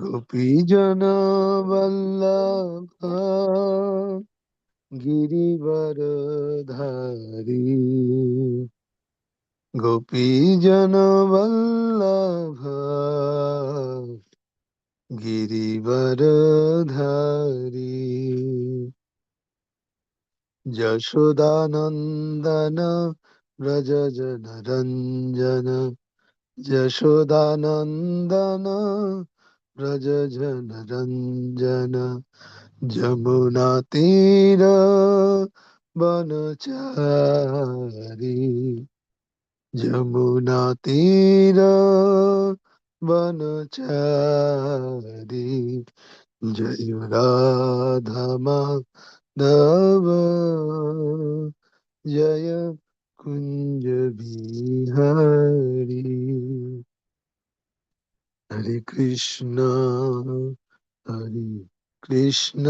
गोपीजन वल्लभा गिरिवरधारी गोपीजन वल्लभा गिरिवरधारी यशोदानन्दन व्रज जनरञ्जन यशोदानन्दन व्रज जनरञ्जन जमुनातीर वनचारी जमुनातीर वनचारी जय राधा माधव जय कुंज बिहारी हरे कृष्णा कृष्ण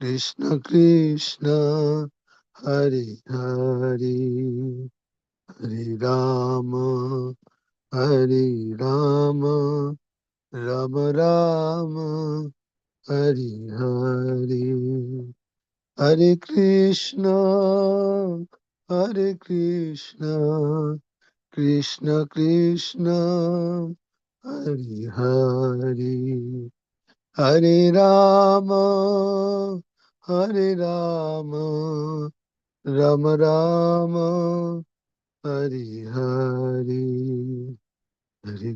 कृष्ण कृष्ण हरे हरे हरे राम राम राम हरे हरे हरे कृष्ण कृष्ण कृष्ण हरे हरे हरे राम राम राम हरे हरे हरे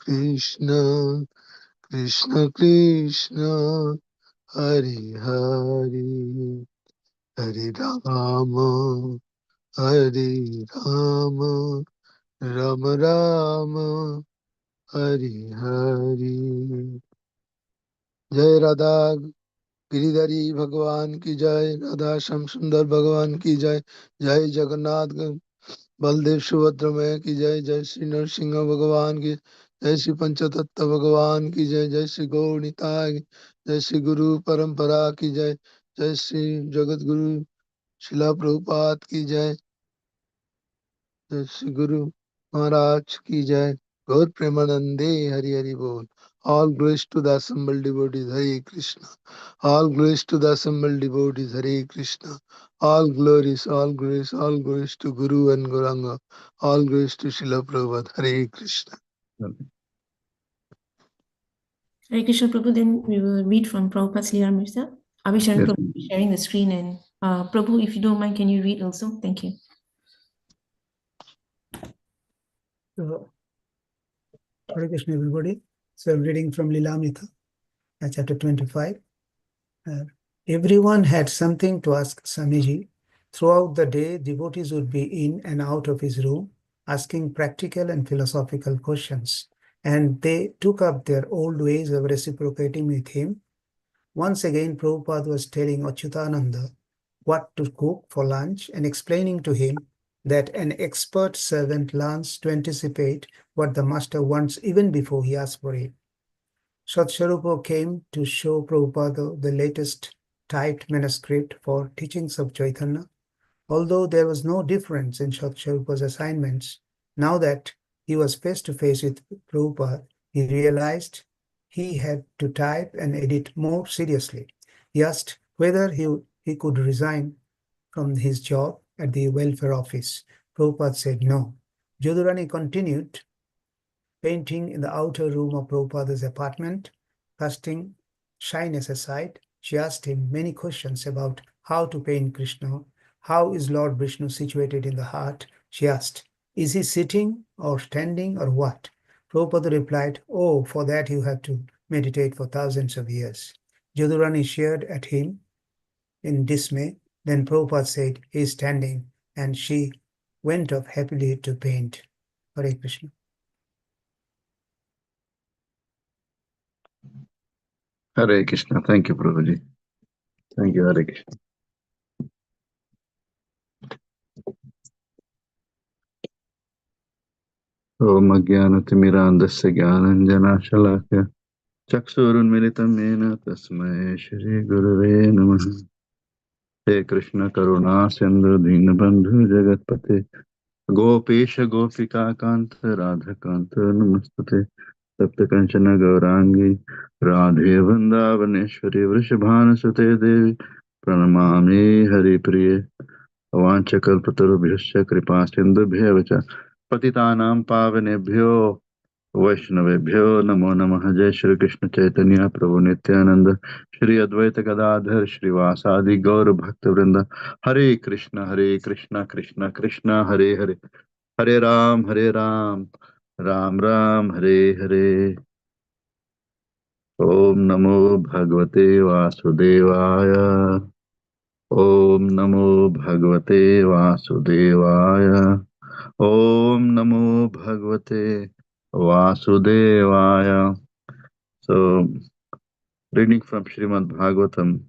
कृष्ण कृष्ण कृष्ण हरे हरे हरे राम राम राम हरे हरे जय राधा गिरिधरी भगवान की जय राधा श्याम सुंदर भगवान की जय जय जगन्नाथ बलदेव सुभद्र मैया की जय जय श्री नरसिंह भगवान की जय श्री पंचतत्व भगवान की जय जय श्री गौर निताय जय श्री गुरु परंपरा की जय जय श्री जगत गुरु शिला प्रभुपाद की जय जय श्री गुरु महाराज की जय गौर प्रेमानंदे हरि हरि बोल all glories to the assembled devotees Hare Krishna all glories to the assembled devotees Hare Krishna all glories to Guru and Gauranga all glories to Srila Prabhupada Hare Krishna. Hare Krishna Prabhu, then we will read from Prabhupada's Lilamrita. Abhisharan Yes. Prabhu is sharing the screen, and Prabhu, if you don't mind, can you read also? Thank you. Hare Krishna, everybody. So I'm reading from Lilamrita, chapter 25. Everyone had something to ask Swamiji. Throughout the day, devotees would be in and out of his room, asking practical and philosophical questions. And they took up their old ways of reciprocating with him. Once again, Prabhupada was telling Achyutananda what to cook for lunch and explaining to him that an expert servant learns to anticipate what the master wants even before he asks for it. Satsvarupa came to show Prabhupada the latest typed manuscript for teachings of Chaitanya. Although there was no difference in Satsvarupa's assignments, now that he was face to face with Prabhupada, he realized he had to type and edit more seriously. He asked whether he could resign from his job at the welfare office. Prabhupada said no. Jodhurani continued painting in the outer room of Prabhupada's apartment. Casting shyness aside, she asked him many questions about how to paint Krishna. How is Lord Vishnu situated in the heart? She asked, is he sitting or standing or what? Prabhupada replied, oh, for that you have to meditate for thousands of years. Jadurani stared at him in dismay. Then Prabhupada said, he is standing, and she went off happily to paint. Hare Krishna. Hare Krishna. Thank you, Prabhuji. Thank you, Hare Krishna. Om Ajnanatimirandasya Jnananjanashalakya Chaksurunmilitam Yena Tasmai Shri Gurave Namaha. He Krishna Karuna Sindhu Dinabandhu Jagatpate Gopesh गोपिका कांत राधा कांत नमस्तुते। तप्त कंचन गौरांगी राधे वृंदावनेश्वरी वृषभानुसुते देवी प्रणमामि हरिप्रिये। वाञ्छकल्पतरुभ्यश्च कृपा सिन्धुभ्येव च पतितानां पावनेभ्यो वैष्णवेभ्यो नमो नमः। जय श्री कृष्ण चैतन्य प्रभु नित्यानंद श्री अद्वैत गदाधर श्रीवासादि गौर भक्त वृंद। हरे कृष्ण कृष्ण कृष्ण हरे हरे, हरे राम राम राम हरे हरे। ओम नमो भगवते वासुदेवाय। ओम नमो भगवते वासुदेवाय। ओम नमो भगवते वासुदेवाय। So, reading from Srimad Bhagavatam,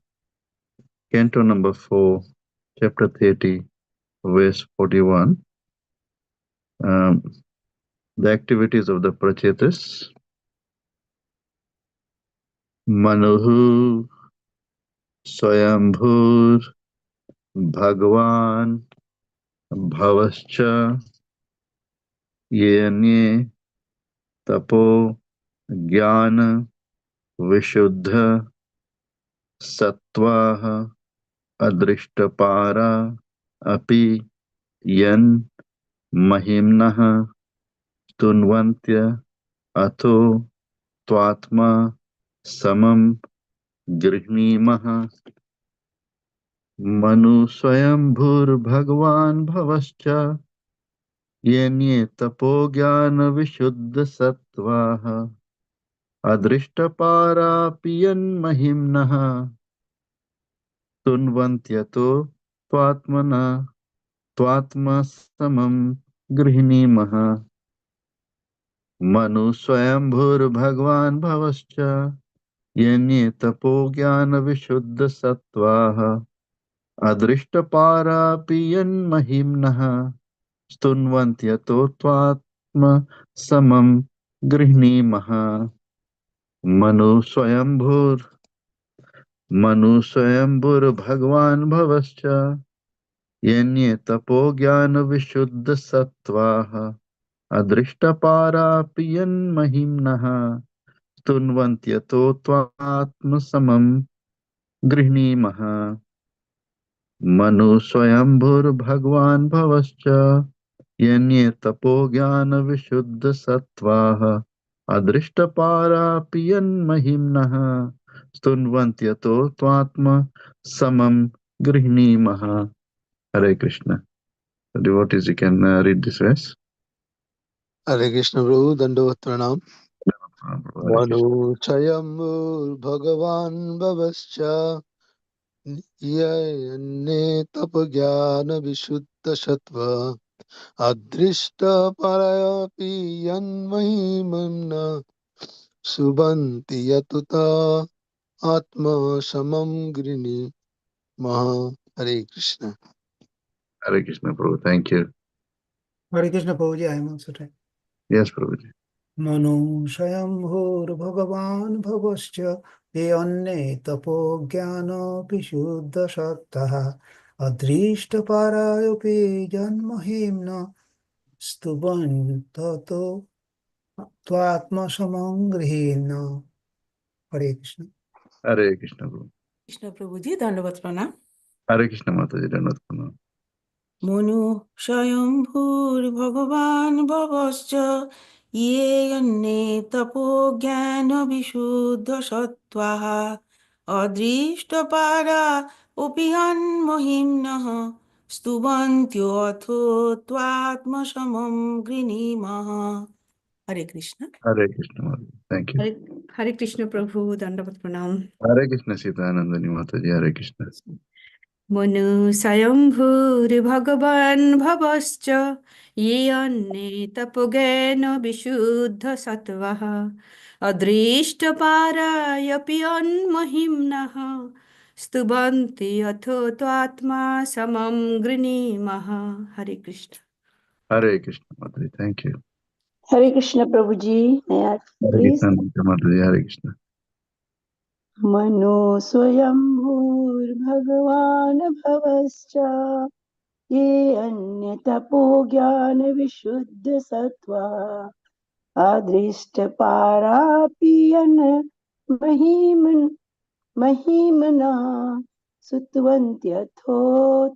Canto number 4, chapter 30, verse 41. The activities of the Prachetas. Manuhu Swayambhur Bhagavan Bhavascha Yenye Tapo Jnana Vishuddha Sattvaha Adrishtapara Api Yan Mahimnaha Tunvantya Atho Twatma Samam Grihnimah। Manu Swayambhur Bhavascha Yenye Tapo Jnana Vishuddha Sattvaha Adrishtapara Piyan Mahimnaha Tunvantyato Twatmana Twatma Samam Grihnimah। Manu Swayambhur Bhavascha Yenye Tapo Jnana Vishuddha Sattvaha Adrishtapara Piyan Mahimnaha Stunvantyato Twatma Samam Grihnimah। Manu Swayambhur Bhagwan Bhavascha Yenye Tapo Jnana Vishuddha Sattvaha Adrishtapara Piyan Mahimnaha Stunvantyato Twatma Samam Grihnimah। Manu Swayambhur Bhagwan Bhavascha Yenye Tapo Jnana Vishuddha Sattvaha Adrishtapara Piyan Mahimnaha Stunvantyato Twatma Samam Grihnimah। Hare Krishna. The devotees, you can read this verse. Hare Krishna Prabhu, Dandavat Pranam. Hare Krishna. Manu Chayambur Bhagavan Bhavascha Yayane Tapajnana Vishuddha Sattva Adrishta Parayapi Yanmahimamna Subanti Yatuta Atma Samam Grini Maha. Hare Krishna. Hare Krishna, Prabhu. Thank you. Hare Krishna Prabhuji, I am also trying. Yes, Prabhuji. Manu Swayambhur Bhagavan Bhavascha Yanne Tapo Jnana Vishuddha Sattvaha Adrishta Parayopi Janmahimna Stuban Tato Tvatma Samangrihina. Hare Krishna. Hare Krishna, Prabhu. Krishna Prabhuji, Dandavat Pranam. Hare Krishna, Mataji. Dandavat Pranam. Monu Swayambhur Bhagavan Bhavascha Yene Tapo Jnana Vishuddha Sattvaha Adrishtapara Upiyan Mohimnaha Stubantyo Atho Twatma Samam Grinimah. Hare Krishna. Hare Krishna, Mataji. Thank you. Hare Krishna Prabhu, Dandavat Pranam. Hare Krishna, Sita Anandani Mataji. Hare Krishna. Manu Swayambhur Bhagavan Bhavascha Yane Tapogena Vishuddha Sattvaha Adrishta Parayapiyan Mahimnaha Stubanti Atho Twatma Samam Grinimah. Hare Krishna. Hare Krishna, Mataji. Thank you. Hare Krishna Prabhuji, may I Hare please? Krishna, Mataji. Hare Krishna. Mano Swayambhur Bhagavan Bhavascha ये अन्य तपो ज्ञान विशुद्ध सत्वा अदृष्ट पारापियन महिमना सुतवन्त्यथो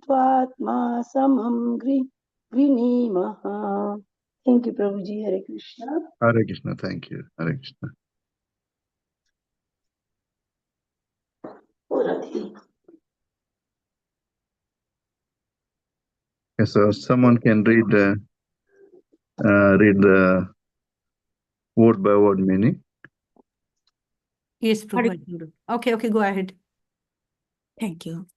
त्वात्मा समं गृणीमः. Thank you, Prabhuji. Hare Krishna. Hare Krishna. Thank you. Hare Krishna. Okay, so someone can read the word by word meaning. Yes, Prabhupada. Okay, go ahead. Thank you.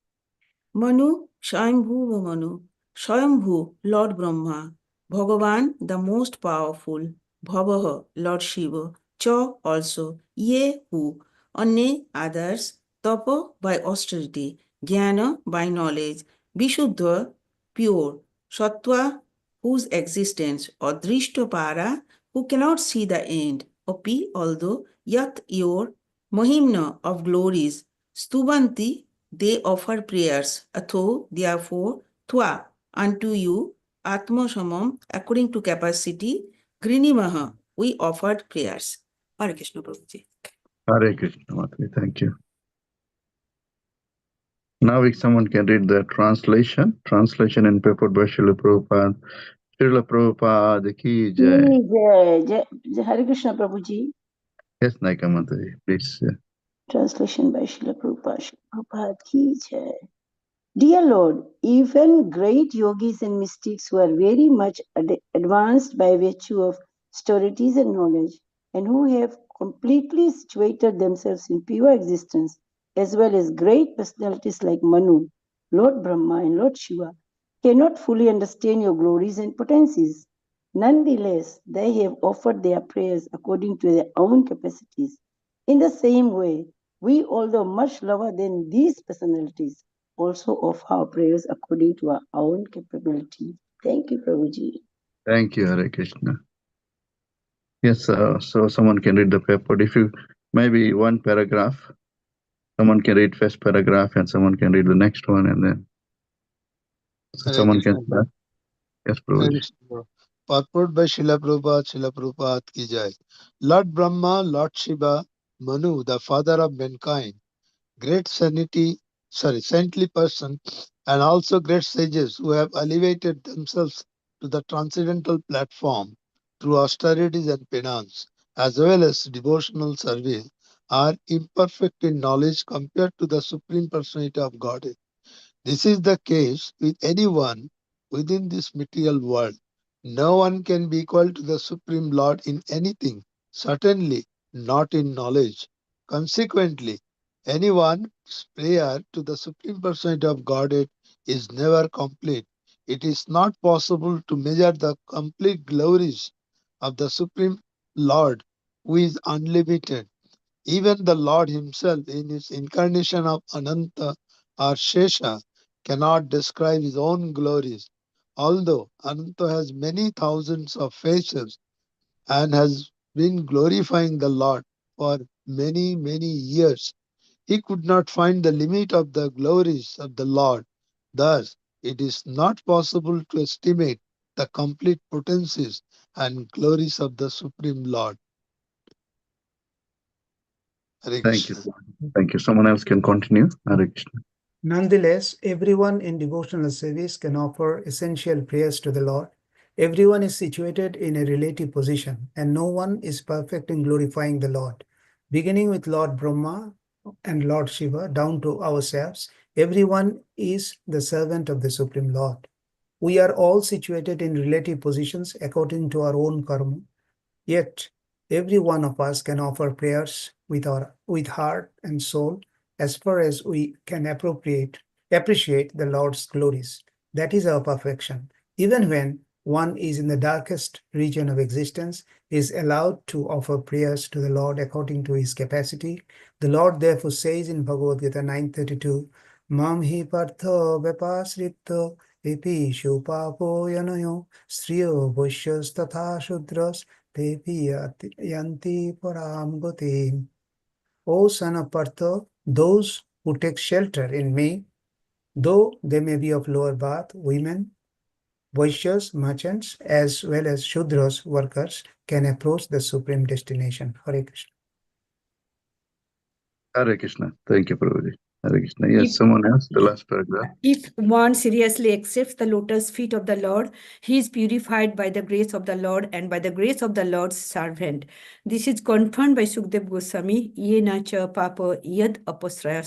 Manu, Swayambhu Manu, Swayambhu, Lord Brahma, Bhagavan, the most powerful, Bhavaha, Lord Shiva, Cha also, Ye who, Ane others, Tapa by austerity, Jnana by knowledge, Vishuddha, pure, Sattva, whose existence, or Drishtapara, who cannot see the end, Api, although, Yat your, Mahimna of glories, Stubanti, they offer prayers. Atho, therefore, twa, unto you, Atma Samam, according to capacity, Grinimaha, we offered prayers. Hare Krishna Prabhuji. Hare Krishna. Mataji. Thank you. Now, if someone can read the translation in paper by Srila Prabhupada. Srila Prabhupada ki jai. Jai Hare Krishna Prabhuji. Yes, Naika Mataji, please. Translation by Srila Prabhupada. Srila Prabhupada ki jai. Dear Lord, even great yogis and mystics who are very much advanced by virtue of austerities and knowledge, and who have completely situated themselves in pure existence, as well as great personalities like Manu, Lord Brahma, and Lord Shiva, cannot fully understand your glories and potencies. Nonetheless, they have offered their prayers according to their own capacities. In the same way, we, although much lower than these personalities, also offer our prayers according to our own capability. Thank you, Prabhuji. Thank you, Hare Krishna. Yes, so someone can read the paper. If you, maybe one paragraph, someone can read first paragraph and someone can read the next one, and then so Hare someone Krishna. can start. Yes, Hare Prabhuji. Krishna. Purport by Srila Prabhupada ki jai. Lord Brahma, Lord Shiva, Manu, the father of mankind, great saintly person, and also great sages who have elevated themselves to the transcendental platform through austerities and penance, as well as devotional service, are imperfect in knowledge compared to the Supreme Personality of Godhead. This is the case with anyone within this material world. No one can be equal to the Supreme Lord in anything, certainly not in knowledge. Consequently, anyone's prayer to the Supreme Personality of Godhead is never complete. It is not possible to measure the complete glories of the Supreme Lord, who is unlimited. Even the Lord Himself, in His incarnation of Ananta or Shesha, cannot describe His own glories. Although Ananta has many thousands of faces and has been glorifying the Lord for many, many years, he could not find the limit of the glories of the Lord. Thus, it is not possible to estimate the complete potencies and glories of the Supreme Lord. Hare Thank you. Krishna. Thank you. Someone else can continue. Hare Krishna. Nonetheless, everyone in devotional service can offer essential prayers to the Lord. Everyone is situated in a relative position, and no one is perfect in glorifying the Lord. Beginning with Lord Brahma and Lord Shiva down to ourselves, everyone is the servant of the Supreme Lord. We are all situated in relative positions according to our own karma. Yet, every one of us can offer prayers with heart and soul as far as we can appreciate the Lord's glories. That is our perfection. Even when one is in the darkest region of existence, is allowed to offer prayers to the Lord according to his capacity. The Lord therefore says in Bhagavad Gita 9:32, Mam hi partha vipasrita vipishu papo yanayo striyo vaishyas tatha shudras Devi yanti param gati. O son of Partha, those who take shelter in me, though they may be of lower birth, women, Vaishyas, merchants, as well as Shudras, workers, can approach the supreme destination. Hare Krishna. Hare Krishna. Thank you, Prabhuji. Hare Krishna. Yes, If- someone else, the last paragraph. If one seriously accepts the lotus feet of the Lord, he is purified by the grace of the Lord and by the grace of the Lord's servant. This is confirmed by Sukdev Goswami, ye na cha papa yad aposraya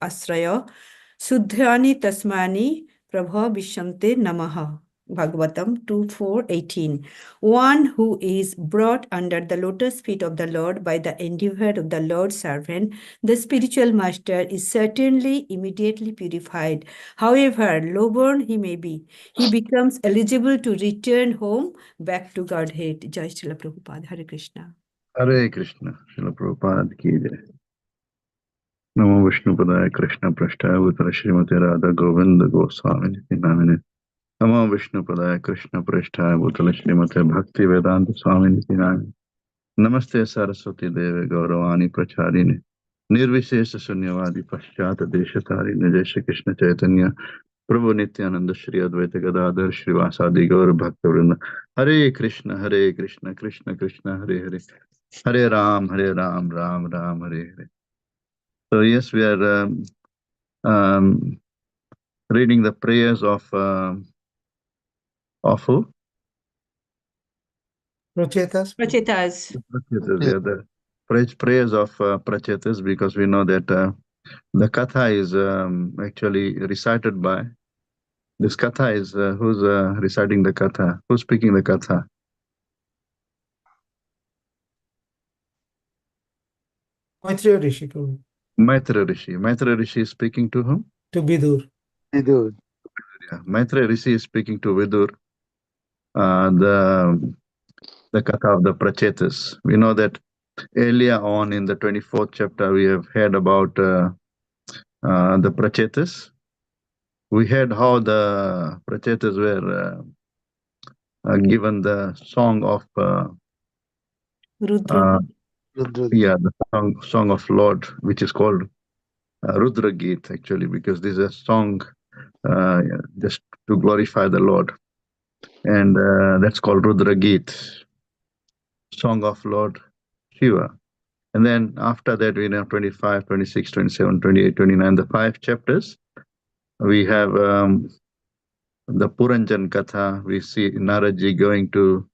asraya Sudhyani tasmani prabha vishante namaha. Bhagavatam 2:4-18. One who is brought under the lotus feet of the Lord by the endeavor of the Lord's servant, the spiritual master, is certainly immediately purified. However low-born he may be, he becomes eligible to return home back to Godhead. Jai Srila Prabhupada. Hare Krishna. Hare Krishna. Srila Prabhupada ki jai. Namo Vishnu Padaya Krishna Prasthaya Bhutala Srimate Radha Govinda Goswami Niti Namine. Namo Vishnu Padaya Krishna Prasthaya Bhutala Srimate Bhakti Vedanta Swami Niti Namine. Namaste Saraswati Deve Gauravani Pracharine. Nirvishesha Sunyavadi Paschata Deshatarine Jai Shri Krishna Chaitanya Prabhu Nityananda Shri Advaita Gadadhar Shri Vasadi Gaur Bhakta Vrinda. Hare Krishna Krishna Krishna Hare Hare. Hare Ram Ram Ram Hare Hare. So yes, we are reading the prayers of who? Prachetas. Prachetas. Prachetas, yeah, the prayers of Prachetas, because we know that the katha is actually recited by, this katha is, who's reciting the katha? Who's speaking the katha? Maitreya Rishi. Prabhu. Maitreya Rishi. Maitreya Rishi is speaking to whom? To Bidur. Vidur. Yeah. Maitreya Rishi is speaking to Vidur, the katha of the Prachetas. We know that earlier on in the 24th chapter, we have heard about the Prachetas. We heard how the Prachetas were given the song of Rudra. Rudra. yeah, the song of Lord, which is called Rudra Geet, actually, because this is a song just to glorify the Lord, and that's called Rudra Geet, song of Lord Shiva. And then after that, we have 25, 26, 27, 28, 29, the 5 chapters. We have the Puranjan Katha. We see Naraji going to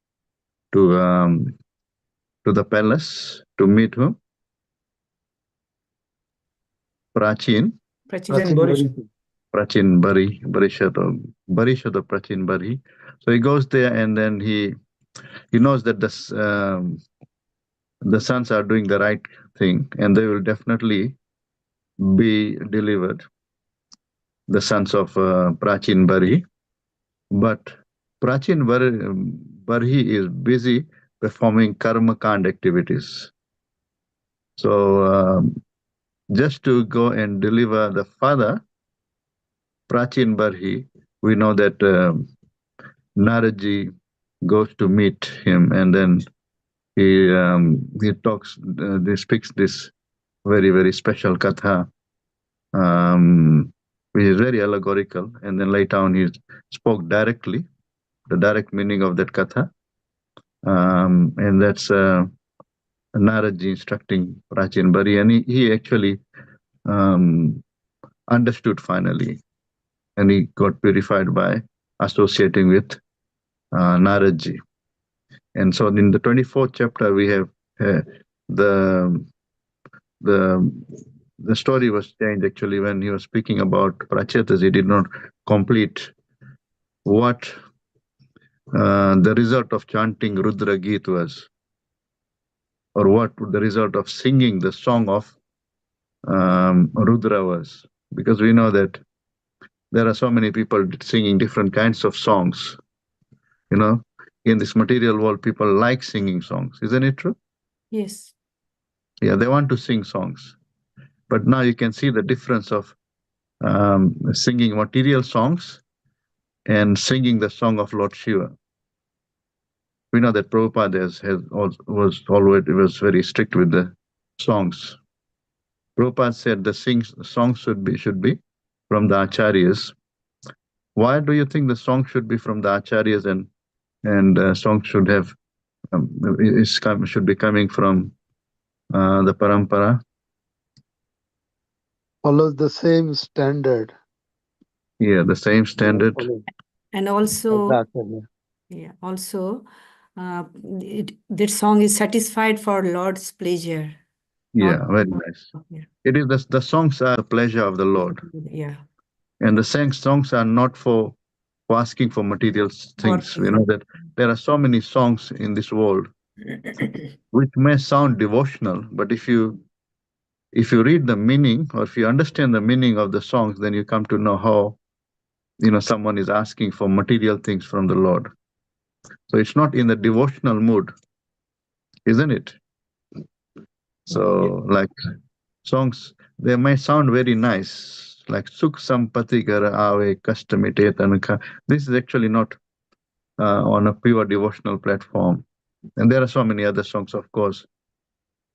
the palace to meet whom? Prachin. Prachin Bari, Barishad of Prachin Bari. So he goes there, and then he knows that the sons are doing the right thing, and they will definitely be delivered, the sons of Prachin Bari. But Prachin Bari is busy performing karma kand activities. So just to go and deliver the father, Prachin Bari, we know that Naraji goes to meet him, and then he talks, he speaks this very, very special katha, which is very allegorical. And then later on, he spoke directly, the direct meaning of that katha, and that's Naraji instructing Prachin Bari, and he actually understood finally, and he got purified by associating with Naraji. And so in the 24th chapter, we have the story was changed actually when he was speaking about Prachetas. He did not complete what the result of chanting Rudra Geet was, or what the result of singing the song of Rudra was, because we know that there are so many people singing different kinds of songs. You know, in this material world, people like singing songs. Isn't it true? Yes. Yeah, they want to sing songs. But now you can see the difference of singing material songs and singing the song of Lord Shiva. We know that Prabhupada was very strict with the songs. Prabhupada said the songs should be from the acharyas. Why do you think the song should be from the acharyas and song should have should be coming from the parampara? Follows the same standard. Yeah, the same standard. And also, yeah, also, that song is satisfied for Lord's pleasure. Yeah, Not- very nice. Yeah. It is the songs are the pleasure of the Lord, Yeah. and the songs are not for asking for material things. You know that there are so many songs in this world which may sound devotional, but if you read the meaning, or if you understand the meaning of the songs, then you come to know how someone is asking for material things from the Lord. So it's not in the devotional mood, isn't it? So like songs, they may sound very nice, like Sukh Sampati Gara Ave Kastamite Tanaka. This is actually not on a pure devotional platform. And there are so many other songs, of course.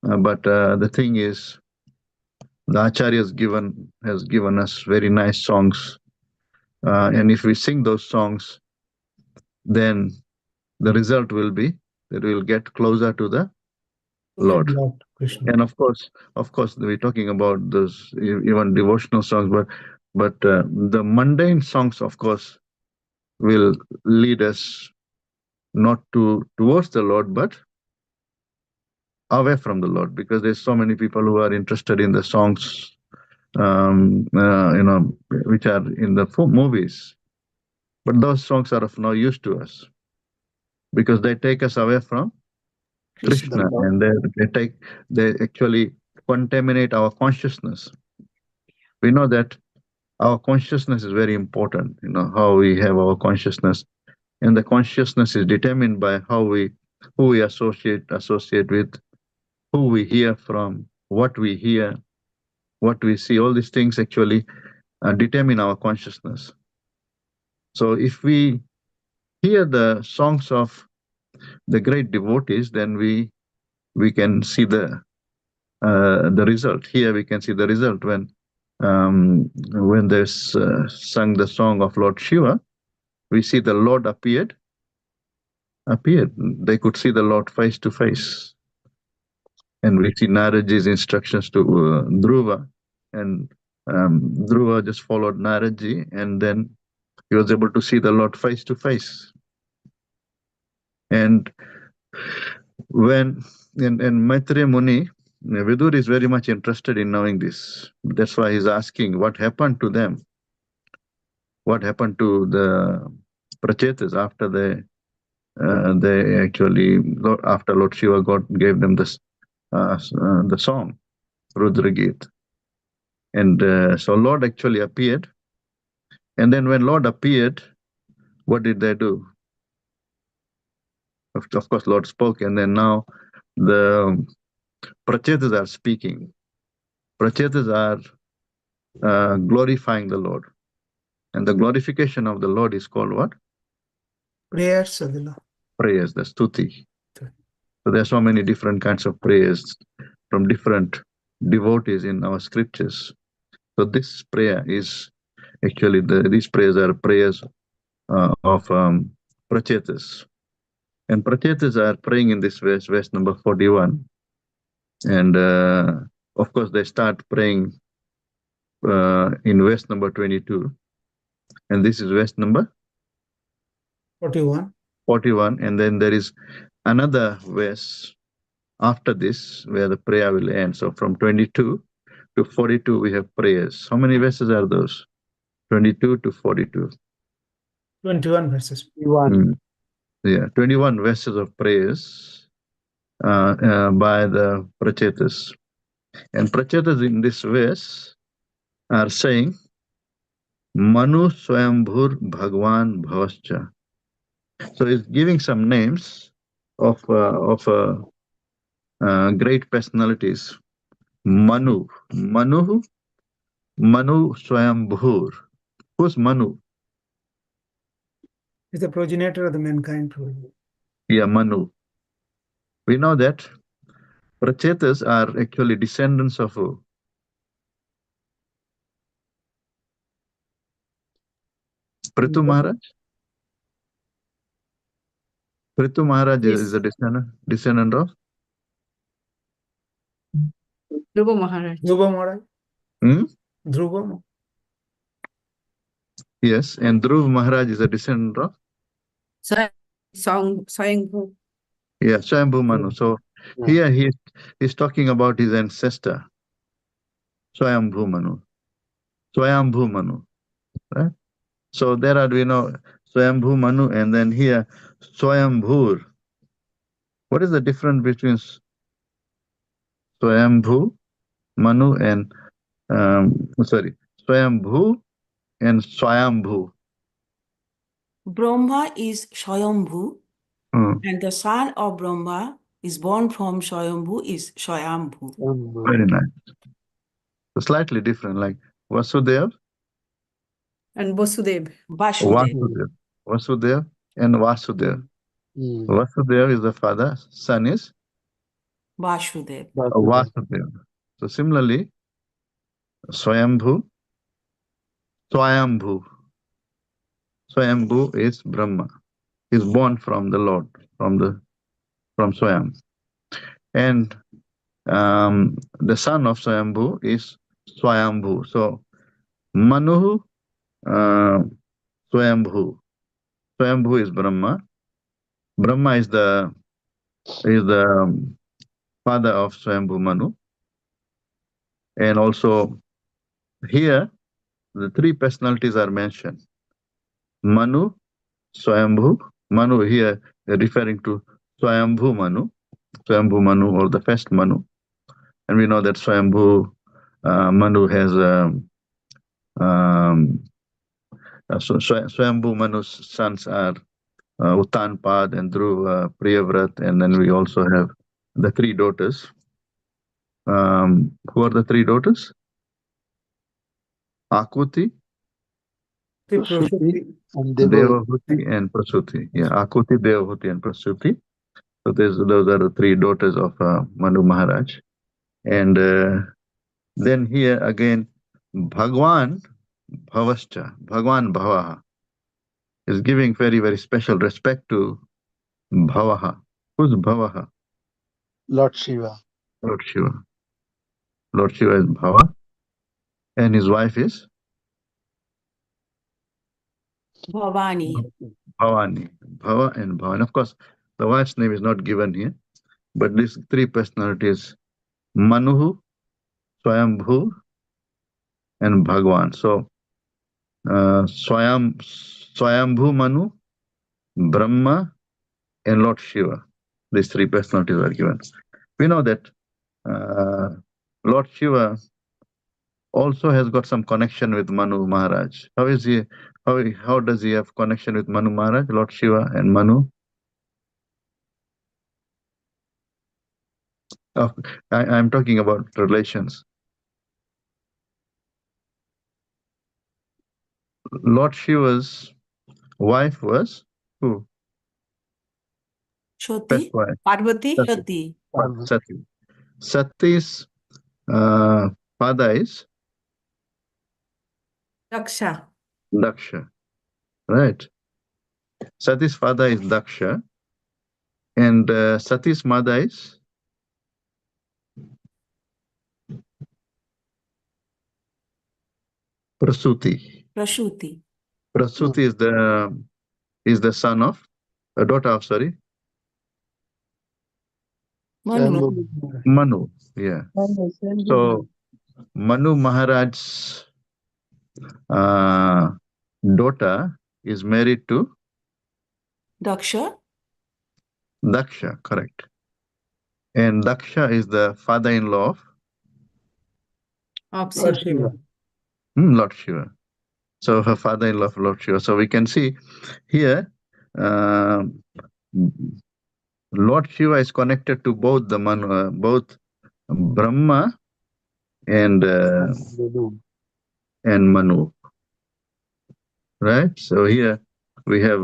But the thing is, the Acharya has given us very nice songs. And if we sing those songs, then the result will be that we'll get closer to the Lord. Krishna. And of course, we're talking about those even devotional songs, but the mundane songs, of course, will lead us not towards the Lord, but away from the Lord, because there's so many people who are interested in the songs, which are in the movies. But those songs are of no use to us because they take us away from Krishna, and they actually contaminate our consciousness. We know that our consciousness is very important, how we have our consciousness, and the consciousness is determined by who we associate with, who we hear from, what we hear, what we see. All these things actually determine our consciousness. So if we hear the songs of the great devotees, then we can see the result. Here we can see the result when they sung the song of Lord Shiva. We see the Lord appeared. They could see the Lord face to face. And we see Naraji's instructions to Dhruva, and Dhruva just followed Naraji, and then he was able to see the Lord face to face. And when and Maitreya Muni, Vidur is very much interested in knowing this. That's why he's asking what happened to them. What happened to the Prachetas after they actually, after Lord Shiva gave them the song, Rudra Geet. And so Lord actually appeared. And then when Lord appeared, what did they do? Of course, Lord spoke, and then now the Prachetas are speaking. Prachetas are glorifying the Lord. And the glorification of the Lord is called what? Prayers of the Lord. Prayers, the stuti. So there are so many different kinds of prayers from different devotees in our scriptures. So this prayer is actually, these prayers are prayers of Prachetas. And Prachetas are praying in this verse number 41. And of course, they start praying in verse number 22. And this is verse number 41. 41. And then there is another verse after this where the prayer will end. So from 22 to 42, we have prayers. How many verses are those? 22 to 42. 21 verses. 21. Yeah, 21 verses of prayers by the Prachetas. And Prachetas in this verse are saying, Manu Swayambhur Bhagwan Bhavascha. So it's giving some names of great personalities. Manu Swayambhur. Who's Manu? Is the progenitor of the mankind. Yeah, Manu. We know that Prachetas are actually descendants of who? Prithu Maharaj? Prithu Maharaj Yes. is a descendant of? Dhruva Maharaj. Dhruva Maharaj. Hmm? Dhruva. Yes, and Dhruv Maharaj is a descendant of? Swayambhu. Yeah, Swayambhu Manu. So here he's talking about his ancestor, Swayambhu Manu. Swayambhu Manu, right? So there are, Swayambhu Manu, and then here Swayambhur. What is the difference between Swayambhu Manu and Swayambhu and Swayambhu? Brahma is Swayambhu, Hmm. and the son of Brahma is born from Swayambhu is Swayambhu. Very nice. So slightly different, like Vasudev, And Vasudev. Vasudev. Vasudev and Vasudev. Vasudev is the father, son is Vasudev. Vasudev. So similarly, Swayambhu is Brahma. Is born from the Lord, from Swayam. And the son of Swayambhu is Swayambhu. So Manu, Swayambhu. Swayambhu is Brahma. Brahma is the father of Swayambhu Manu. And also here the three personalities are mentioned. Manu, Swayambhu. Manu here referring to Swayambhu Manu or the first Manu. And we know that Swayambhu Manu has Swayambhu Manu's sons are Uttanpad and Dhruva, Priyavrat, and then we also have the three daughters. Who are the three daughters? Akuti, Prasuti. Devahuti, and Prasuti. Yeah, Akuti, Devahuti, and Prasuti. So those are the three daughters of Manu Maharaj. And then here again, Bhagwan Bhavascha, Bhagwan Bhavaha is giving very, very special respect to Bhavaha. Who's Bhavaha? Lord Shiva. Lord Shiva. Lord Shiva is Bhava, and his wife is Bhavani. Bhavani. Bhava and Bhavani. Of course, the wife's name is not given here, but these three personalities, Manuhu, Swayambhu, and Bhagwan. So, Swayambhu Manu, Brahma, and Lord Shiva. These three personalities are given. We know that Lord Shiva also has got some connection with Manu Maharaj. How is he? How does he have connection with Manu Maharaj, Lord Shiva and Manu? Oh, I'm talking about relations. Lord Shiva's wife was who? First Shoti. wife. Parvati. Sati. Shoti. Sati. Sati's father is Daksha. Daksha, right? Sati's father is Daksha, and Sati's mother is Prasuti. Prasuti. Prasuti is the son of a daughter of Manu. Manu. Yeah. So Manu Maharaj's daughter is married to Daksha. Daksha, correct. And Daksha is the father-in-law of Lord Shiva. Lord Shiva. So her father-in-law of Lord Shiva. So we can see here Lord Shiva is connected to both the both Brahma and Manu. Right? So here we have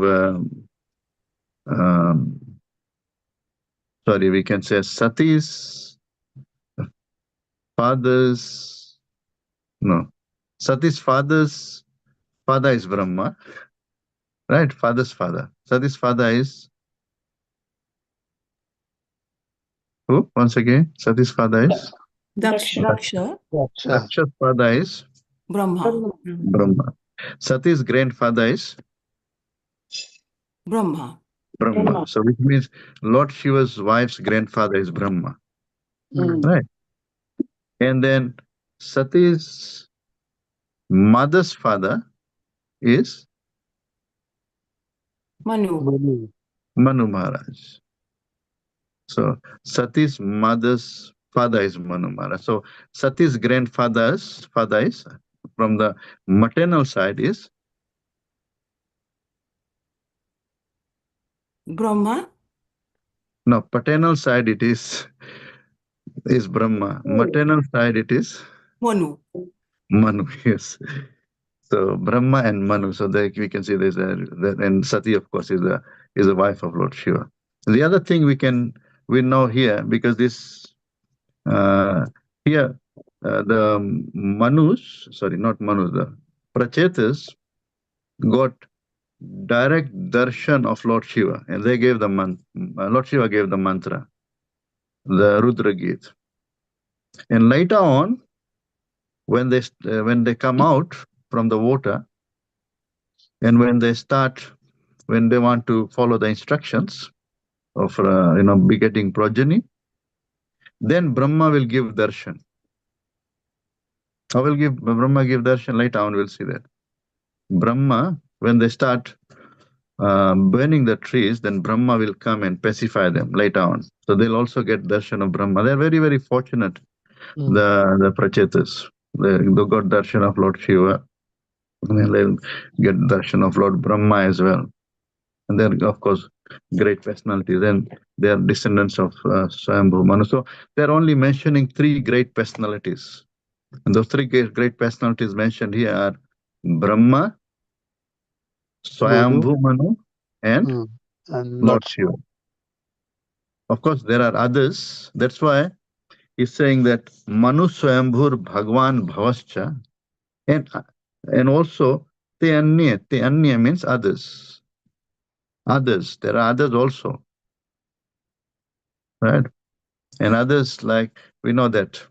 we can say Sati's father's father is Brahma, right? Father's father. Sati's father is who? Once again, Sati's father is Daksha. Daksha. Daksha's father is Brahma. Brahma. Sati's grandfather is Brahma. Brahma. So which means Lord Shiva's wife's grandfather is Brahma, right? And then Sati's mother's father is Manu. Manu Maharaj. So Sati's mother's father is Manu Maharaj. So Sati's grandfather's father is from the maternal side is Brahma. no, paternal side it is Brahma. Maternal side it is Manu. Manu. Yes. So Brahma and Manu. So there we can see there's and Sati of course is a wife of Lord Shiva. The other thing we know here, because this here the not Manus, the Prachetas got direct darshan of Lord Shiva, and they gave the Lord Shiva gave the mantra, the Rudra Git. And later on, when they come out from the water, and when they want to follow the instructions of begetting progeny, then Brahma will give darshan. Brahma give darshan later on. We'll see that Brahma, when they start burning the trees, then Brahma will come and pacify them later on. So they'll also get darshan of Brahma. They're very, very fortunate, the Prachetas. They got darshan of Lord Shiva, and they'll get darshan of Lord Brahma as well. And they're, of course, great personalities. And they are descendants of Swayambhu Manu. So they're only mentioning three great personalities. And those three great personalities mentioned here are Brahma, Swayambhu Manu, and Lord Shiva. Of course, there are others. That's why he's saying that Manu Swayambhur Bhagwan Bhavascha, and also Te Anya means others. Others. There are others also, right? And others, like we know that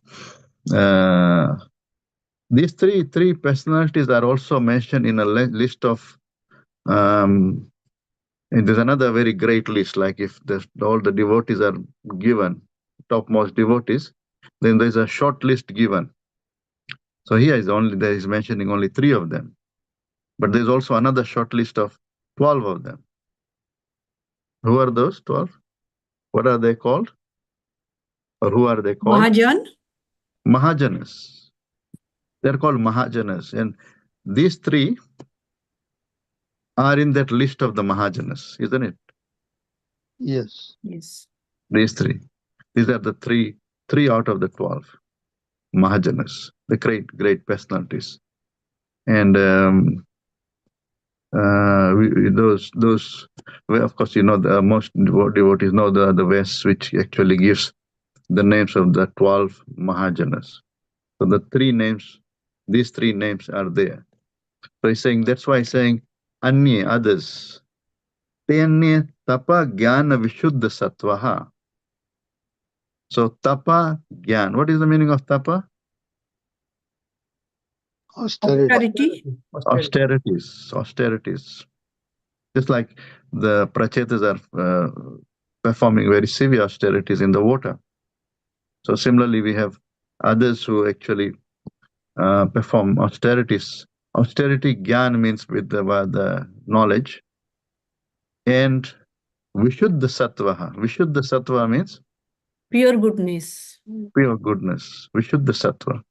these three personalities are also mentioned in a list of. And there's another very great list, like if all the devotees are given, topmost devotees, then there's a short list given. So here there is mentioning only 3 of them. But there's also another short list of 12 of them. Who are those 12? What are they called? Or who are they called? Mahajan. Mahajanas. They're called Mahajanas. And these 3 are in that list of the Mahajanas, isn't it? Yes. Yes. These 3. These are the 3 out of the 12 Mahajanas, the great personalities. And those, well, of course, the most devotees know the verse which actually gives the names of the 12 Mahajanas. So these 3 names are there. So he's saying, that's why he's saying, Anye, others. Te anye tapa jnana vishuddha sattvaha. So tapa, jnana. What is the meaning of tapa? Austerity. Austerities. Just like the Prachetas are performing very severe austerities in the water. So similarly, we have others who actually perform austerities. Austerity, jnana means with the knowledge. And vishuddha sattvaha. Vishuddha sattva means? Pure goodness. Pure goodness. Vishuddha sattva.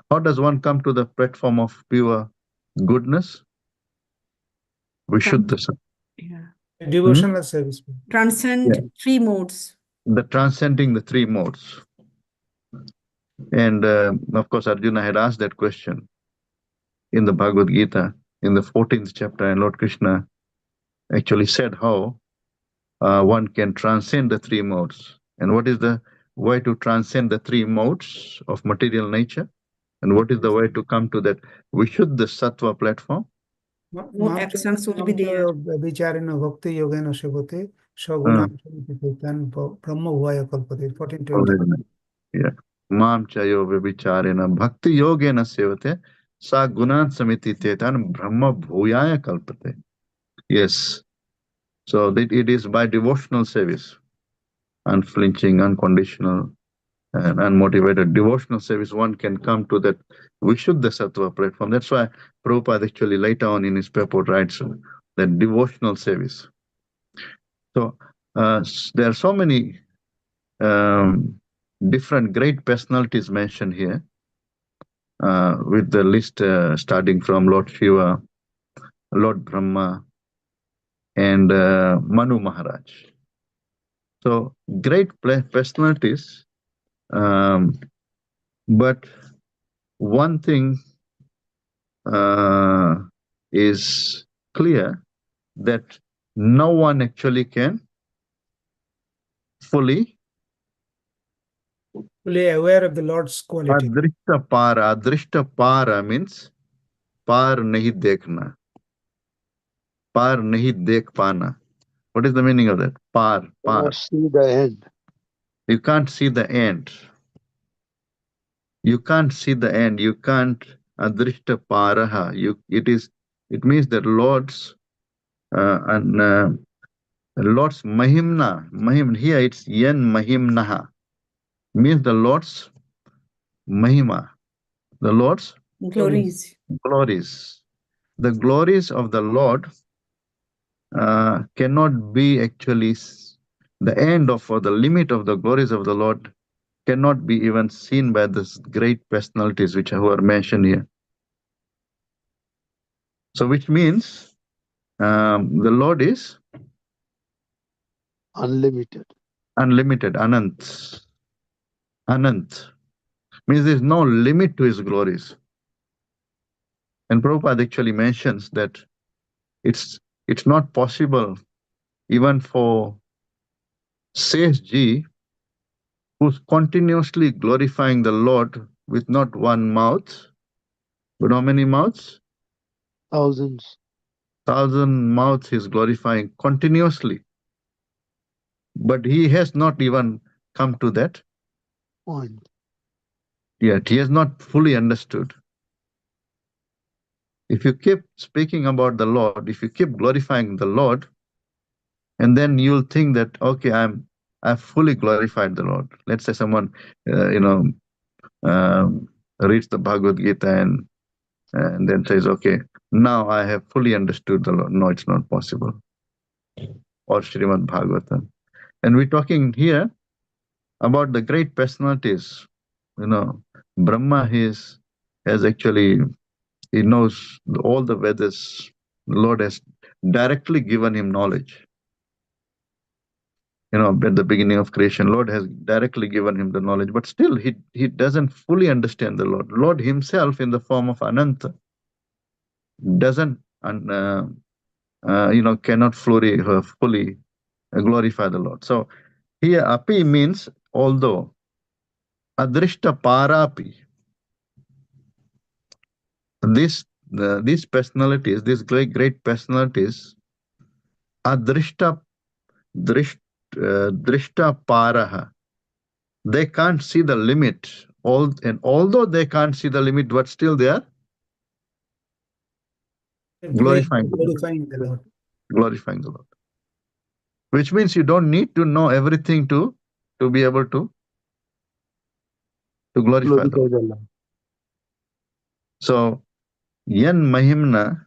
How does one come to the platform of pure goodness? Vishuddha sattva. Yeah. Devotional service. Transcend 3 modes. The transcending the 3 modes. And of course, Arjuna had asked that question in the Bhagavad Gita in the 14th chapter, and Lord Krishna actually said how one can transcend the 3 modes. And what is the way to transcend the 3 modes of material nature? And what is the way to come to that Vishuddha Sattva platform? No actions will be there. Vicharena bhakti yogena shivate saguna samititan brahma vaya kalpate 1420. Yeah. Mam chayo vibicharena bhakti yogena sevate sa gunan samiti tetan brahma bhuyaya kalpate. Yes. So that it is by devotional service, unflinching, unconditional, and unmotivated devotional service, one can come to that Vishuddha Sattva platform. That's why Prabhupada actually later on in his purport writes that devotional service. So there are so many different great personalities mentioned here, with the list starting from Lord Shiva, Lord Brahma, and Manu Maharaj. So great personalities, but one thing is clear, that no one actually can fully Aware of the Lord's quality. Adrishta para means par nahi dekhna. Par nahi dekh pana. What is the meaning of that? Par. Cannot see the end. You can't see the end. You can't see the end. You can't adrishta paraha. It means that Lord's Lord's mahimna. Here it's yen mahimnaha. Means the Lord's mahima. The Lord's Glories. glories. The glories of the Lord cannot be actually, the end of, or the limit of the glories of the Lord cannot be even seen by these great personalities who are mentioned here. So which means the Lord is Unlimited. unlimited, anant. Anant means there is no limit to his glories. And Prabhupada actually mentions that it's not possible even for Seshji, who's continuously glorifying the Lord with not one mouth, but how many mouths? Thousands. 1,000 mouths he's glorifying continuously. But he has not even come to that Point. yet. He has not fully understood. If you keep speaking about the Lord, if you keep glorifying the Lord, and then you'll think that, okay, I've fully glorified the Lord. Let's say someone, reads the Bhagavad Gita and then says, okay, now I have fully understood the Lord. No, it's not possible. Or Srimad Bhagavatam. And we're talking here about the great personalities. Brahma has actually, he knows all the Vedas. The Lord has directly given him knowledge. At the beginning of creation, Lord has directly given him the knowledge, but still he doesn't fully understand the Lord. Lord himself in the form of Ananta doesn't, cannot fully glorify the Lord. So here api means although, adrishta parapi. These personalities, these great personalities, adrishta drishta paraha. They can't see the limit. And although they can't see the limit, but still they are glorifying the Lord. Glorifying the Lord. Which means you don't need to know everything to be able to glorify the Lord. So, yen mahimna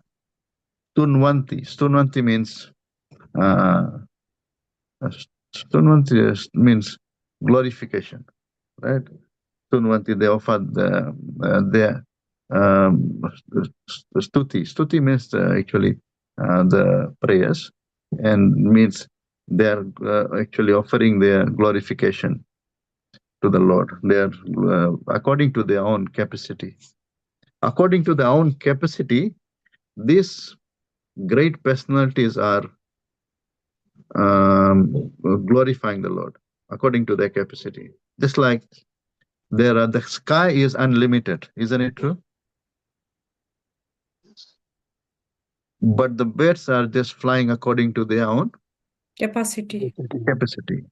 stunvanti. Stunvanti means stunvanti means glorification, right? Stunvanti, they offer their stuti. Stuti means actually the prayers, and means they are actually offering their glorification to the Lord. They are according to their own capacity. According to their own capacity, these great personalities are glorifying the Lord according to their capacity. Just like the sky is unlimited, isn't it true? but the birds are just flying according to their own Capacity. capacity.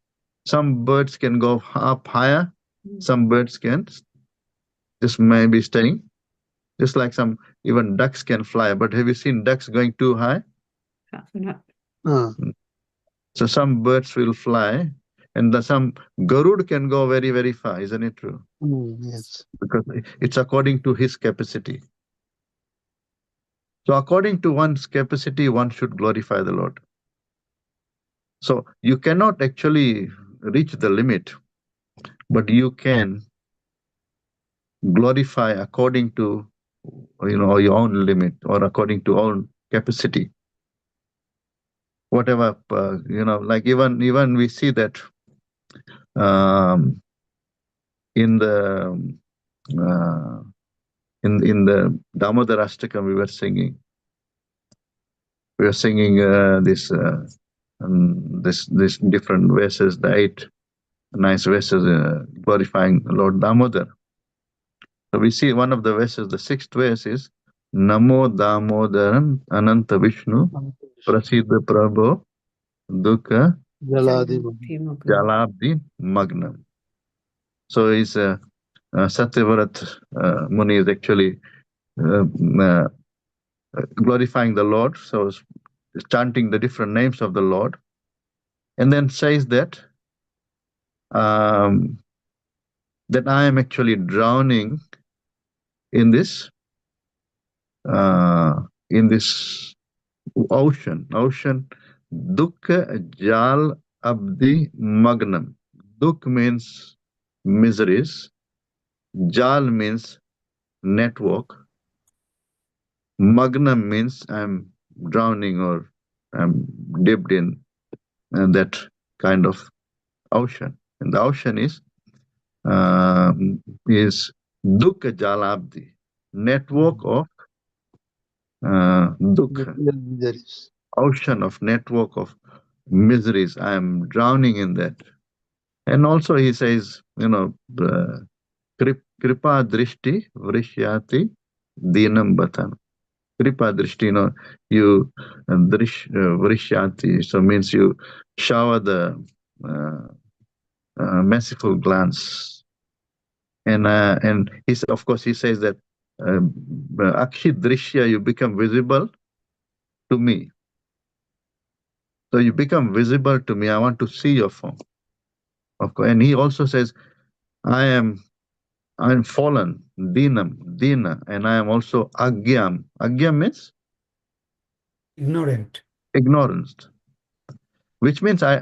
Some birds can go up higher, some birds can just maybe staying. Just like some, even ducks can fly, but have you seen ducks going too high? Not. So some birds will fly, and some Garud can go very, very far, isn't it true? Yes. Because it's according to his capacity. So according to one's capacity, one should glorify the Lord. So you cannot actually reach the limit, but you can glorify according to your own limit or according to own capacity. Whatever like even we see that in the in the Damodar Ashtakam we were singing this different verses, the 8 nice verses glorifying Lord Damodar. So we see one of the verses, the 6th verse is Namo Damodaram Ananta Vishnu Prasiddha Prabho Dukha Jaladi. Jalabdi Magnam. So is Satyavrat Muni is actually glorifying the Lord, so chanting the different names of the Lord, and then says that that I am actually drowning in this ocean. Dukkha Jal Abdi Magnam. Dukh means miseries. Jal means network. Magnam means I'm drowning or I'm dipped in that kind of ocean. And the ocean is Dukkha Jalabdi, network of Dukkha, ocean of network of miseries. I am drowning in that. And also he says, Kripa Drishti Vrishyati Dinam Batan. Kripa Drishti, you Vrishyati, so means you shower the merciful glance. And he's, of course, he says that Akshi Drishya, you become visible to me. So you become visible to me. I want to see your form. Of course, and he also says, I'm fallen, Dina, and I am also Agyam. Agyam means Ignorant. ignorance, which means I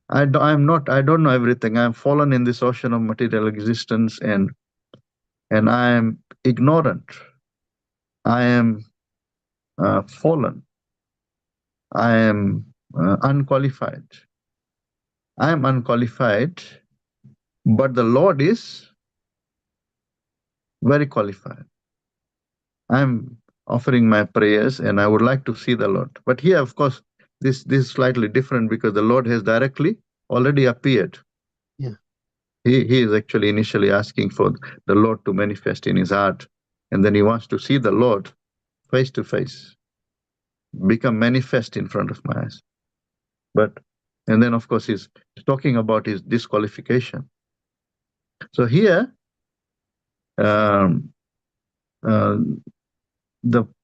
don't know everything. I'm fallen in this ocean of material existence, and I am ignorant. I am fallen. I am unqualified. I am unqualified, but the Lord is very qualified. I'm offering my prayers, and I would like to see the Lord. But here, of course, this is slightly different because the Lord has directly already appeared. Yeah. He is actually initially asking for the Lord to manifest in his heart, and then he wants to see the Lord face to face, become manifest in front of my eyes. And then, of course, he's talking about his disqualification. So here, the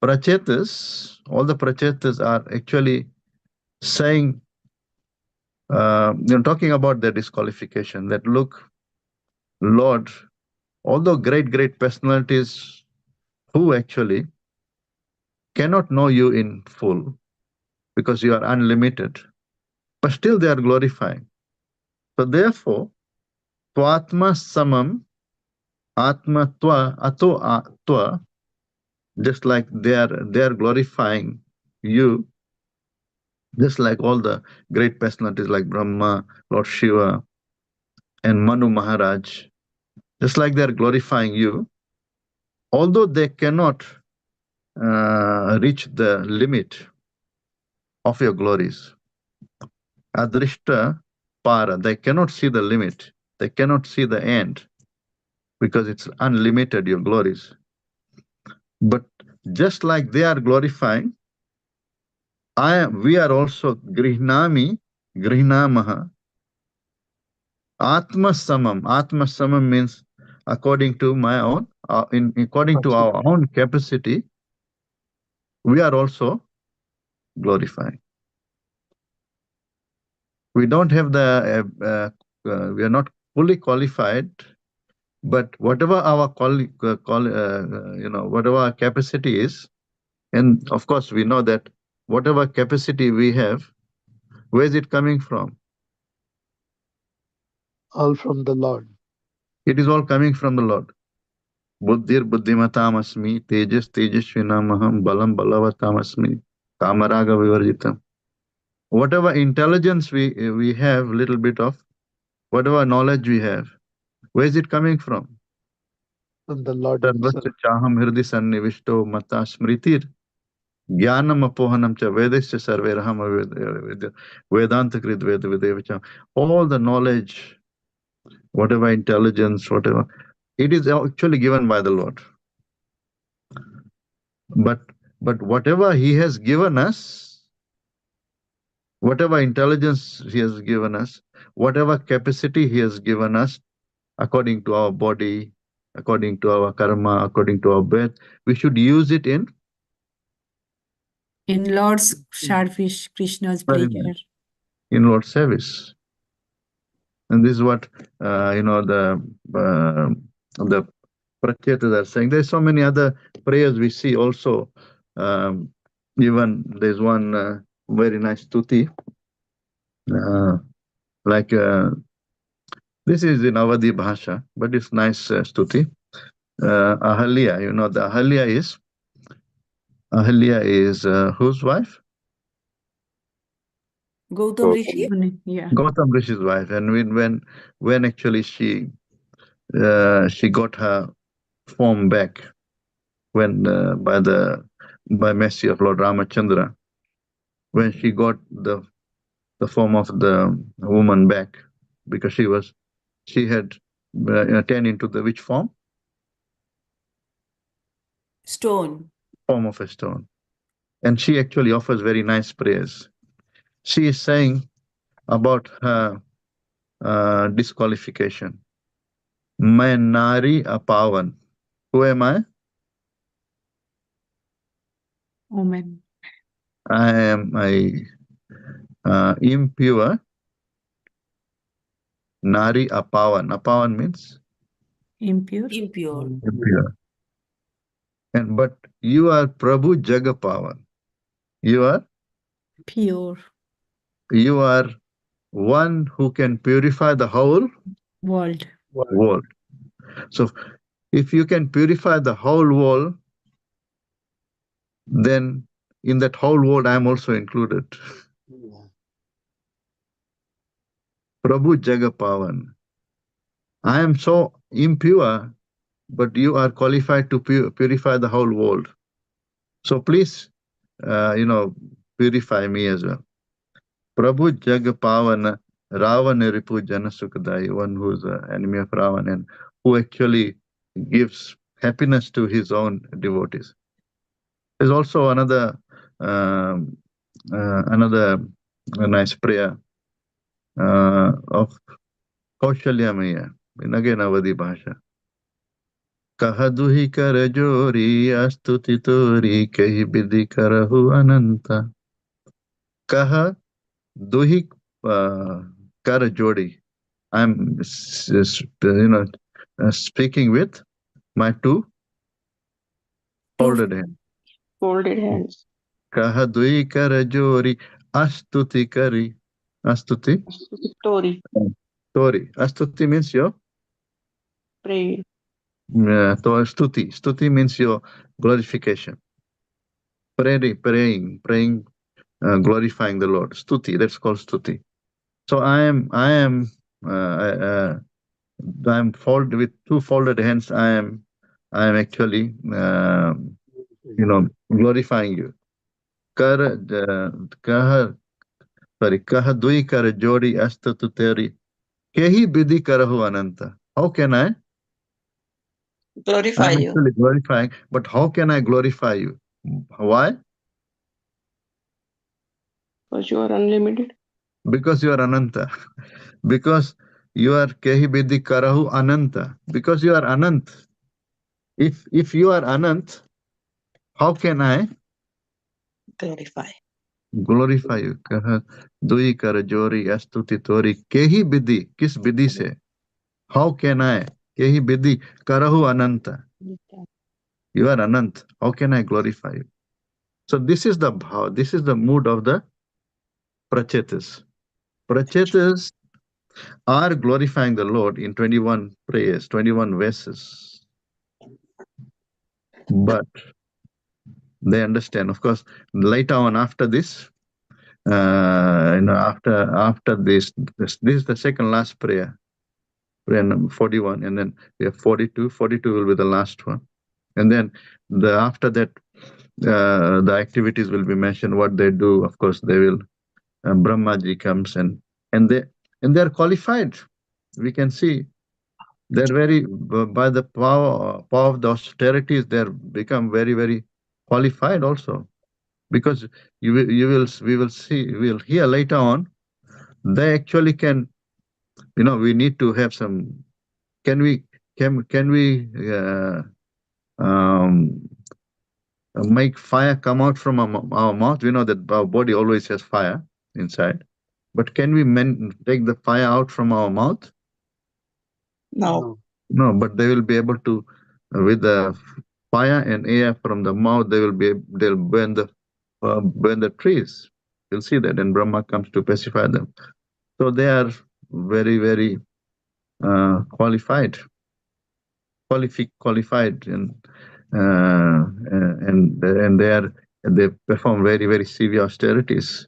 prachetas, all the prachetas are actually saying, talking about their disqualification, that look, Lord, although great personalities who actually cannot know you in full because you are unlimited, but still they are glorifying. So therefore, Twatma Samam Atma Twa Ato Twa, just like they are glorifying you, just like all the great personalities like Brahma, Lord Shiva, and Manu Maharaj, just like they are glorifying you, although they cannot reach the limit of your glories. Adrishta Para, they cannot see the limit, they cannot see the end, because it's unlimited, your glories. But just like they are glorifying, we are also grihnamaha, Atma Samam. Atma Samam means according to my own, according to our own capacity, we are also glorifying. We don't have we are not fully qualified, but whatever our whatever our capacity is, and of course we know that whatever capacity we have, where is it coming from? All from the Lord. It is all coming from the Lord. Buddhir buddhimatamasmi, tejas tejasvinamaham, balam balavattamasmi, kamaraga vivarjitam. Whatever intelligence we have, little bit of, whatever knowledge we have, where is it coming from? From the Lord himself. Sarvasya chaham hirdi sannivishto mata smritir, jnanam apohanam cha vedasya sarveraham vedanta krit vedavidevacham. All the knowledge, whatever intelligence, whatever, it is actually given by the Lord. But whatever he has given us, whatever intelligence he has given us, whatever capacity he has given us, according to our body, according to our karma, according to our birth, we should use it in Lord's service, Krishna's very pleasure. nice, in Lord's service. And this is what the Prachetas are saying. There's so many other prayers we see also. Even there's one very nice stuti, like this is in Avadi Bhasha, but it's nice stuti. Ahalya, the Ahalya is whose wife? Gautam Rishi? Yeah. Gautam Rishi's wife. And when actually she got her form back, when by mercy of Lord Ramachandra, when she got the form of the woman back, because she had turned into the which form? Stone. Form of a stone. And she actually offers very nice prayers. She is saying about her disqualification. Main nari apavan. Who am I? Amen. I am impure nari apavan. Apavan means Impure. impure. But you are Prabhu Jagapavan. You are Pure. one who can purify the whole World. world. So if you can purify the whole world, then in that whole world I am also included. Prabhu Jagapavan. I am so impure, but you are qualified to purify the whole world. So please, purify me as well. Prabhu Jagapavana Ravana Ripu Jana Sukadai, one who is an enemy of Ravana and who actually gives happiness to his own devotees. There's also another nice prayer of Kaushalya Maya in again Avadi Bhasha. Kahaduhi kar jori astuti tori kahi bidhi karahu ananta. Kaha duhi kar jodi. I'm speaking with my two folded hands. Folded hands. Kaha dui kar jori astuti kari. Astuti? Story. Tori. Astuti means your Pray. stuti. Stuti means your glorification. Praying, glorifying the Lord. Stuti, that's called stuti. So I'm folded with two folded hands. I am actually glorifying you. Kaha dui kar jodi astatu teri kehi bidhi karahu ananta. How can I? Glorify I'm you. actually glorifying, but how can I glorify you? Why? Because you are unlimited. Because you are Ananta. Because you are Kehi Bidi Karahu Ananta. Because you are Anant. If you are Anant, how can I Glorify. glorify you? Kaha Dui Kara Jori Astuti Tori. Kehi Bidi. Kis Bidi se? How can I? Kehi Bidi Karahu Ananta. You are Anant. How can I glorify you? So this is the bhav, this is the mood of the prachetas. Prachetas are glorifying the Lord in 21 prayers, 21 verses. But they understand, of course, later on after this, after this is the second last prayer, prayer number 41, and then we have 42. 42 will be the last one. And then after that, the activities will be mentioned, what they do. Of course, they will, Brahmaji comes and they are qualified. We can see they're very, by the power of the austerities, they're become very, very qualified also. Because we will hear later on, they actually can, we need to have some, can we um, make fire come out from our mouth? We know that our body always has fire inside, but can we take the fire out from our mouth? No. No, but they will be able to, with the fire and air from the mouth, they'll burn the trees. You'll see that, and Brahma comes to pacify them. So they are very, very qualified, and they perform very, very severe austerities,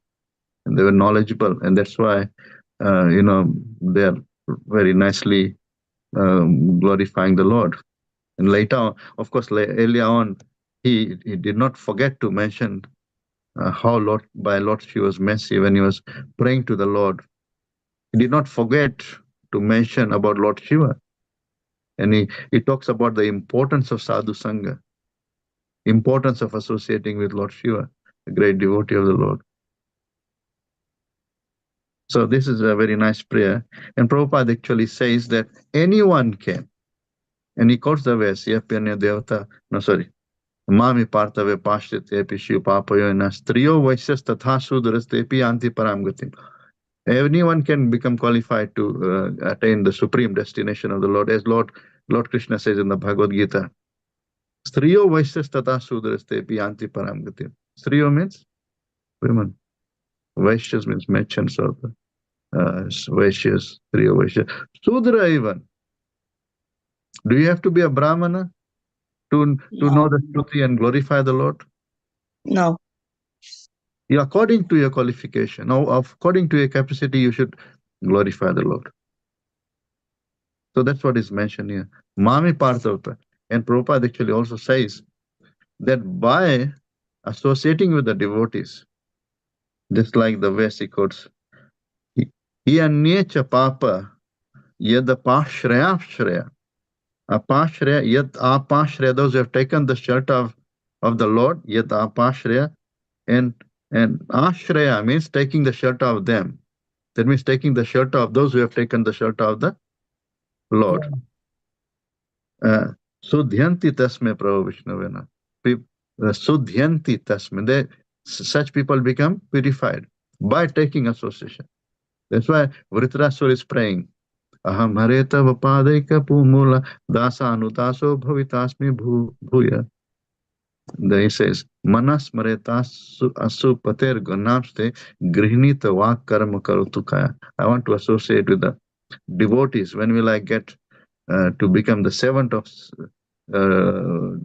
and they were knowledgeable, and that's why they are very nicely glorifying the Lord. And later on, of course, earlier on, he did not forget to mention how Lord Shiva was mercy when he was praying to the Lord. He did not forget to mention about Lord Shiva. And he talks about the importance of sadhu sangha, importance of associating with Lord Shiva, a great devotee of the Lord. So this is a very nice prayer. And Prabhupada actually says that anyone can. And he quotes the verse, Mami partave pashtitepi shiv papayoina striyo vaishyas tatha sudrastepi anti param gatim. Anyone can become qualified to attain the supreme destination of the Lord, as Lord Krishna says in the Bhagavad Gita. Striyo vaishyas tatha sudrastepi anti param gatim. Striyo means women. Vaishyas means merchants of Vaishyas, Striyo Vaishyas. Sudra even. Do you have to be a Brahmana to know the Shruti and glorify the Lord? No. According to your qualification, now according to your capacity, you should glorify the Lord. So that's what is mentioned here. Mami Parthavata. And Prabhupada actually also says that by associating with the devotees, just like the verse he quotes, Iyanyecha Papa Yadapashraya Shreya. Apashraya, Yad Apashraya, those who have taken the shelter of the Lord, Yad Apashraya, and Ashraya means taking the shelter of them. That means taking the shelter of those who have taken the shelter of the Lord. Sudhyanti tasme Prabhu Vishnuvena. Sudhyanti tasme. Such people become purified by taking association. That's why Vritrasura is praying. Aham hareta vapadaika pumula dasa anudaso bhavitasmi bhuya. Then he says, Manas maretas asu pater ganamste grihnita vak karma karutukaya. I want to associate with the devotees. When will I get to become the servant of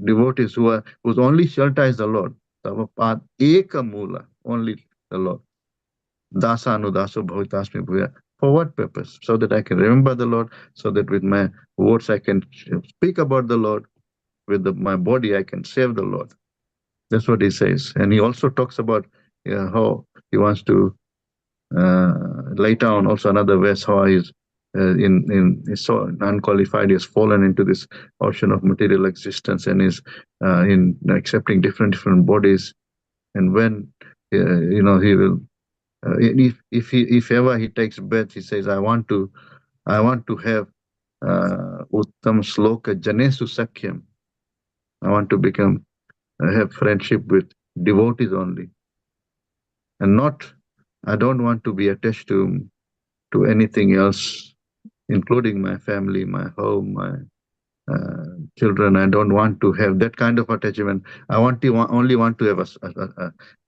devotees whose only shelter is the Lord? Tavapad eka mula, only the Lord. Dasa anudaso bhavitasmi bhuya. For what purpose? So that I can remember the Lord, so that with my words I can speak about the Lord, with my body I can serve the Lord. That's what he says. And he also talks about how he wants to later on also another verse, how he's is so unqualified, he has fallen into this ocean of material existence and is in accepting different bodies. And when he will if ever he takes breath, he says, I want to have Uttam Sloka Janesu Sakyam. I want to have friendship with devotees only, and I don't want to be attached to anything else, including my family, my home, my children. I don't want to have that kind of attachment. I only want to have a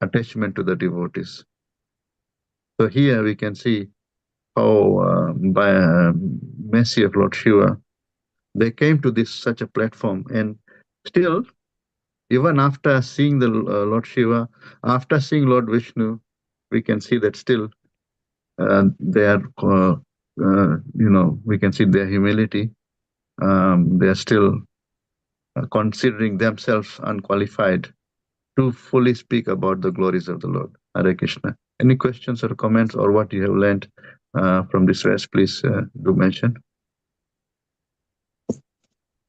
attachment to the devotees. So here we can see how by mercy of Lord Shiva, they came to such a platform, and still, even after seeing the Lord Shiva, after seeing Lord Vishnu, we can see that still they are, we can see their humility. They are still considering themselves unqualified to fully speak about the glories of the Lord. Hare Krishna. Any questions or comments, or what you have learned from this verse, please do mention.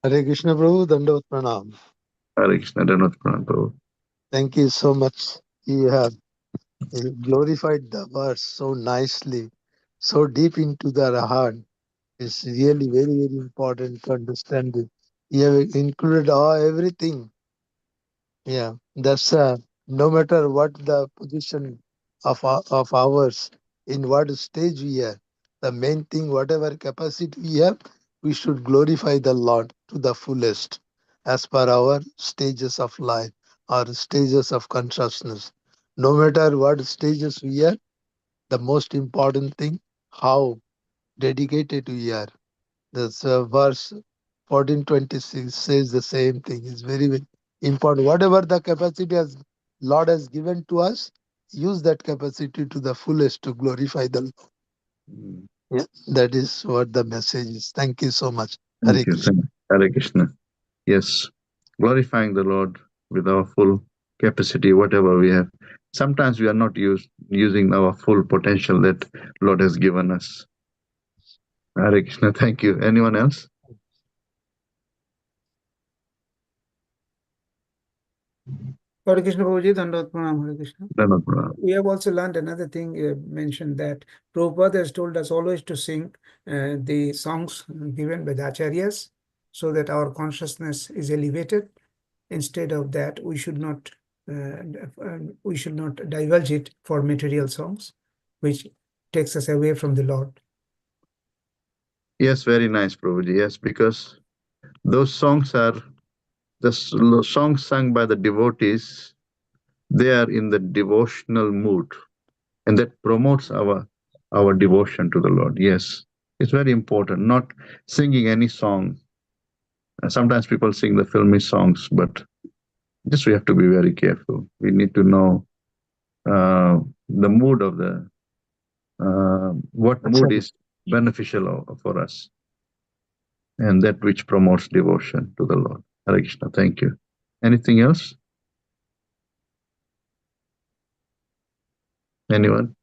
Hare Krishna Prabhu, Dandavat Pranam. Hare Krishna, Dandavat Pranam, Prabhu. Thank you so much. You have glorified the verse so nicely, so deep into the heart. It's really very, very important to understand it. You have included everything. Yeah, that's no matter what the position of ours, in what stage we are, the main thing, whatever capacity we have, we should glorify the Lord to the fullest as per our stages of life or stages of consciousness. No matter what stages we are, the most important thing, how dedicated we are. This verse 1426 says the same thing. It's very, very important. Whatever the capacity has Lord has given to us, use that capacity to the fullest to glorify the Lord. Yeah, that is what the message is. Thank you so much. Hare Thank you. Krishna. Hare Krishna. Yes, glorifying the Lord with our full capacity, whatever we have. Sometimes we are not using our full potential that Lord has given us. Hare Krishna. Thank you. Anyone else? Hare Krishna Prabhuji, Dandavat Pranam, Hare Krishna. Dandavat Pranam. We have also learned another thing mentioned that Prabhupada has told us always to sing the songs given by the acharyas so that our consciousness is elevated. Instead of that, we should not divulge it for material songs, which takes us away from the Lord. Yes, very nice, Prabhuji. Yes, because those songs are the songs sung by the devotees. They are in the devotional mood, and that promotes our devotion to the Lord. Yes, it's very important. Not singing any song. Sometimes people sing the filmy songs, but just we have to be very careful. We need to know the mood of what mood is beneficial for us, and that which promotes devotion to the Lord. Hare Krishna. Thank you. Anything else? Anyone?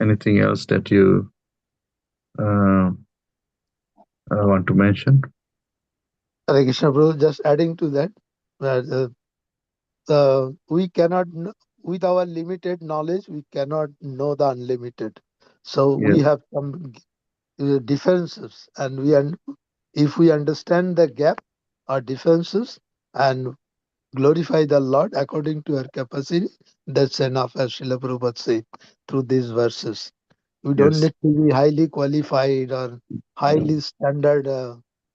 Anything else that you want to mention? Hare Krishna Prabhu, just adding to that, we cannot, with our limited knowledge, we cannot know the unlimited. So Yes. we have some differences, and if we understand the gap or differences and glorify the Lord according to our capacity, that's enough, as Srila Prabhupada said through these verses. We don't Yes. need to be highly qualified or highly standard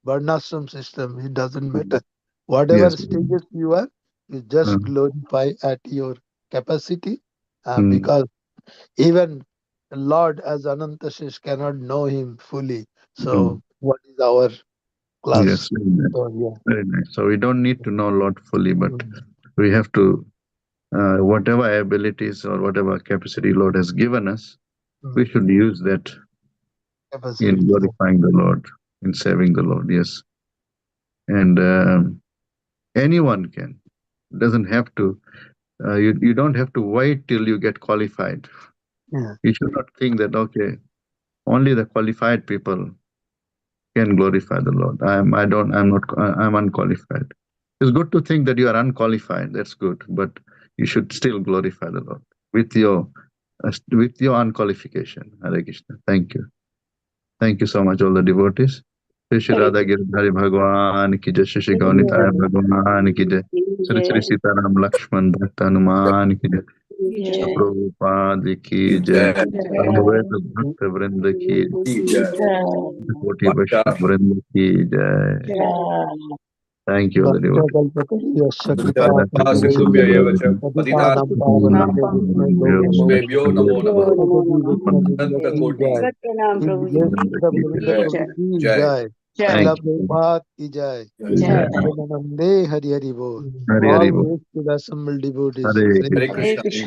varnashram system. It doesn't matter. Whatever Yes. stages you are, you just glorify at your capacity, because even Lord as Anantashish cannot know him fully. So what is our class? Yes. Very nice. So, yeah. Very nice. So we don't need to know Lord fully, but we have to, whatever abilities or whatever capacity Lord has given us, we should use that Capacity. in glorifying the Lord, in serving the Lord. Yes. And anyone can. Doesn't have to. You don't have to wait till you get qualified. Yeah. You should not think that only the qualified people can glorify the Lord. I'm unqualified. It's good to think that you are unqualified. That's good, but you should still glorify the Lord with your unqualification. Hare Krishna. Thank you. Thank you so much, all the devotees. Shri Radha Girdhari Bhagwan ki jai, Shri Gaunitaya Bhagwan ki jai, Shri Shri Sitaram Lakshman Bhakta Hanuman ki jai, Prabhupada ki jai, Advaita Bhakta Vrinda ki jai, Koti Vaishnava Vrinda ki jai. Thank you, all the devotees. कल्पतरुभ्यश्च कृपा सिन्धुभ्य एव च पतितानां पतितानां पावनेभ्यो नमो नमः अनंत की कोटि जय। सत्यनाम प्रभु जी जय श्री गोविंद जय प्रभु की जय जय। जय शिला Thank you. प्रभुपाद की जय। जय नंदे हरि हरि बोल। Hari All Hari Bol. praise to the assembled devotees. Hare Hare Hare Krishna. Hare Krishna Krishna.